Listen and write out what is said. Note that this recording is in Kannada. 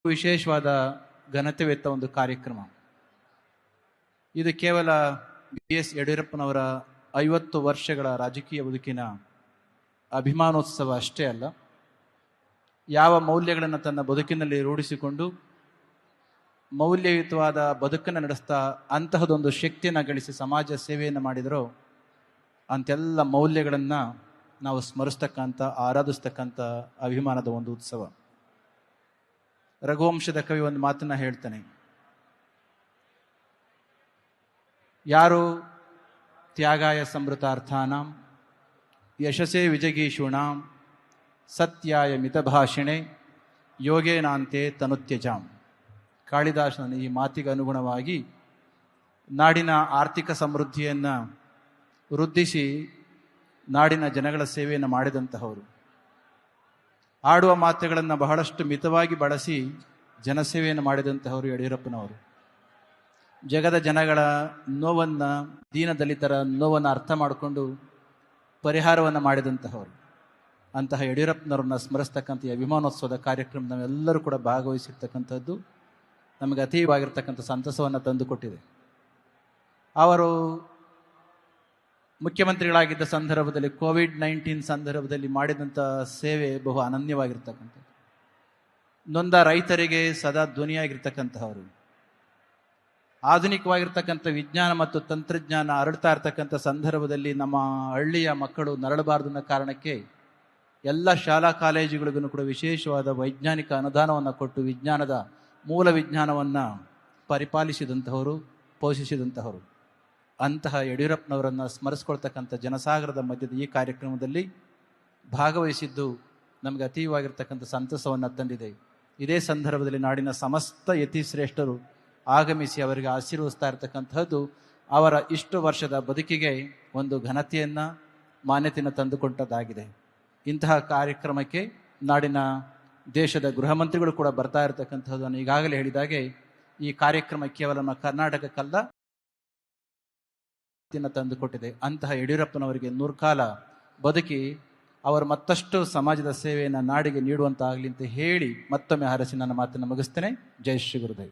ವಿಶೇಷವಾದ ಘನತೆವೆತ್ತ ಒಂದು ಕಾರ್ಯಕ್ರಮ. ಇದು ಕೇವಲ ಬಿ.ಎಸ್. ಯಡಿಯೂರಪ್ಪನವರ 50 ವರ್ಷಗಳ ರಾಜಕೀಯ ಬದುಕಿನ ಅಭಿಮಾನೋತ್ಸವ ಅಷ್ಟೇ ಅಲ್ಲ, ಯಾವ ಮೌಲ್ಯಗಳನ್ನು ತನ್ನ ಬದುಕಿನಲ್ಲಿ ರೂಢಿಸಿಕೊಂಡು ಮೌಲ್ಯಯುತವಾದ ಬದುಕನ್ನು ನಡೆಸ್ತಾ ಅಂತಹದೊಂದು ಶಕ್ತಿಯನ್ನು ಗಳಿಸಿ ಸಮಾಜ ಸೇವೆಯನ್ನು ಮಾಡಿದರೋ ಅಂತೆಲ್ಲ ಮೌಲ್ಯಗಳನ್ನು ನಾವು ಸ್ಮರಿಸ್ತಕ್ಕಂಥ, ಆರಾಧಿಸ್ತಕ್ಕಂಥ ಅಭಿಮಾನದ ಒಂದು ಉತ್ಸವ. ರಘುವಂಶದ ಕವಿ ಒಂದು ಮಾತನ್ನ ಹೇಳ್ತಾನೆ, ಯಾರು ತ್ಯಾಗಾಯ ಸಮೃತಾರ್ಥಾನಾಂ ಯಶಸೇ ವಿಜಗೀಷೂಣಾಂ ಸತ್ಯಾಯ ಮಿತಭಾಷಿಣೆ ಯೋಗೇನಾಂತೆ ತನುತ್ಯಜಾಂ. ಕಾಳಿದಾಸನ ಈ ಮಾತಿಗೆ ಅನುಗುಣವಾಗಿ ನಾಡಿನ ಆರ್ಥಿಕ ಸಮೃದ್ಧಿಯನ್ನು ವೃದ್ಧಿಸಿ ನಾಡಿನ ಜನಗಳ ಸೇವೆಯನ್ನು ಮಾಡಿದಂತಹವರು, ಆಡುವ ಮಾತುಗಳನ್ನು ಬಹಳಷ್ಟು ಮಿತವಾಗಿ ಬಳಸಿ ಜನಸೇವೆಯನ್ನು ಮಾಡಿದಂತಹವರು ಯಡಿಯೂರಪ್ಪನವರು. ಜಗದ ಜನಗಳ ನೋವನ್ನು, ದೀನದಲಿತರ ನೋವನ್ನು ಅರ್ಥ ಮಾಡಿಕೊಂಡು ಪರಿಹಾರವನ್ನು ಮಾಡಿದಂತಹವರು. ಅಂತಹ ಯಡಿಯೂರಪ್ಪನವ್ರನ್ನ ಸ್ಮರಿಸ್ತಕ್ಕಂಥ ಈ ಅಭಿಮಾನೋತ್ಸವದ ಕಾರ್ಯಕ್ರಮ ನಾವೆಲ್ಲರೂ ಕೂಡ ಭಾಗವಹಿಸಿರ್ತಕ್ಕಂಥದ್ದು ನಮಗೆ ಅತೀವಾಗಿರ್ತಕ್ಕಂಥ ಸಂತಸವನ್ನು ತಂದುಕೊಟ್ಟಿದೆ. ಅವರು ಮುಖ್ಯಮಂತ್ರಿಗಳಾಗಿದ್ದ ಸಂದರ್ಭದಲ್ಲಿ, ಕೋವಿಡ್-19 ಸಂದರ್ಭದಲ್ಲಿ ಮಾಡಿದಂಥ ಸೇವೆ ಬಹು ಅನನ್ಯವಾಗಿರ್ತಕ್ಕಂಥದ್ದು. ನೊಂದ ರೈತರಿಗೆ ಸದಾ ಧ್ವನಿಯಾಗಿರ್ತಕ್ಕಂಥವರು. ಆಧುನಿಕವಾಗಿರ್ತಕ್ಕಂಥ ವಿಜ್ಞಾನ ಮತ್ತು ತಂತ್ರಜ್ಞಾನ ಹರಡ್ತಾ ಇರ್ತಕ್ಕಂಥ ಸಂದರ್ಭದಲ್ಲಿ ನಮ್ಮ ಹಳ್ಳಿಯ ಮಕ್ಕಳು ನರಳಬಾರದು ಅನ್ನೋ ಕಾರಣಕ್ಕೆ ಎಲ್ಲ ಶಾಲಾ ಕಾಲೇಜುಗಳಿಗೂ ಕೂಡ ವಿಶೇಷವಾದ ವೈಜ್ಞಾನಿಕ ಅನುದಾನವನ್ನು ಕೊಟ್ಟು ವಿಜ್ಞಾನದ ಮೂಲ ವಿಜ್ಞಾನವನ್ನು ಪರಿಪಾಲಿಸಿದಂತಹವರು, ಪೋಷಿಸಿದಂತಹವರು. ಅಂತಹ ಯಡಿಯೂರಪ್ಪನವರನ್ನು ಸ್ಮರಿಸ್ಕೊಳ್ತಕ್ಕಂಥ ಜನಸಾಗರದ ಮಧ್ಯದ ಈ ಕಾರ್ಯಕ್ರಮದಲ್ಲಿ ಭಾಗವಹಿಸಿದ್ದು ನಮಗೆ ಅತೀವಾಗಿರ್ತಕ್ಕಂಥ ಸಂತಸವನ್ನು ತಂದಿದೆ. ಇದೇ ಸಂದರ್ಭದಲ್ಲಿ ನಾಡಿನ ಸಮಸ್ತ ಯತಿಶ್ರೇಷ್ಠರು ಆಗಮಿಸಿ ಅವರಿಗೆ ಆಶೀರ್ವದಿಸ್ತಾ ಇರತಕ್ಕಂಥದ್ದು ಅವರ ಇಷ್ಟು ವರ್ಷದ ಬದುಕಿಗೆ ಒಂದು ಘನತೆಯನ್ನು, ಮಾನ್ಯತೆಯನ್ನು ತಂದುಕೊಂಡದ್ದಾಗಿದೆ. ಇಂತಹ ಕಾರ್ಯಕ್ರಮಕ್ಕೆ ನಾಡಿನ ದೇಶದ ಗೃಹ ಮಂತ್ರಿಗಳು ಕೂಡ ಬರ್ತಾ ಇರತಕ್ಕಂಥದ್ದನ್ನು ಈಗಾಗಲೇ ಹೇಳಿದಾಗೆ ಈ ಕಾರ್ಯಕ್ರಮ ಕೇವಲ ನಮ್ಮ ಕರ್ನಾಟಕಕ್ಕಲ್ಲ ತಂದುಕೊಟ್ಟಿದೆ. ಅಂತಹ ಯಡಿಯೂರಪ್ಪನವರಿಗೆ ನೂರ್ಕಾಲ ಬದುಕಿ ಅವರು ಮತ್ತಷ್ಟು ಸಮಾಜದ ಸೇವೆಯನ್ನು ನಾಡಿಗೆ ನೀಡುವಂತಾಗಲಿ ಅಂತ ಹೇಳಿ ಮತ್ತೊಮ್ಮೆ ಹರಸಿ ನನ್ನ ಮಾತನ್ನು ಮುಗಿಸ್ತೇನೆ. ಜೈ ಶ್ರೀ ಗುರುದೇವ್.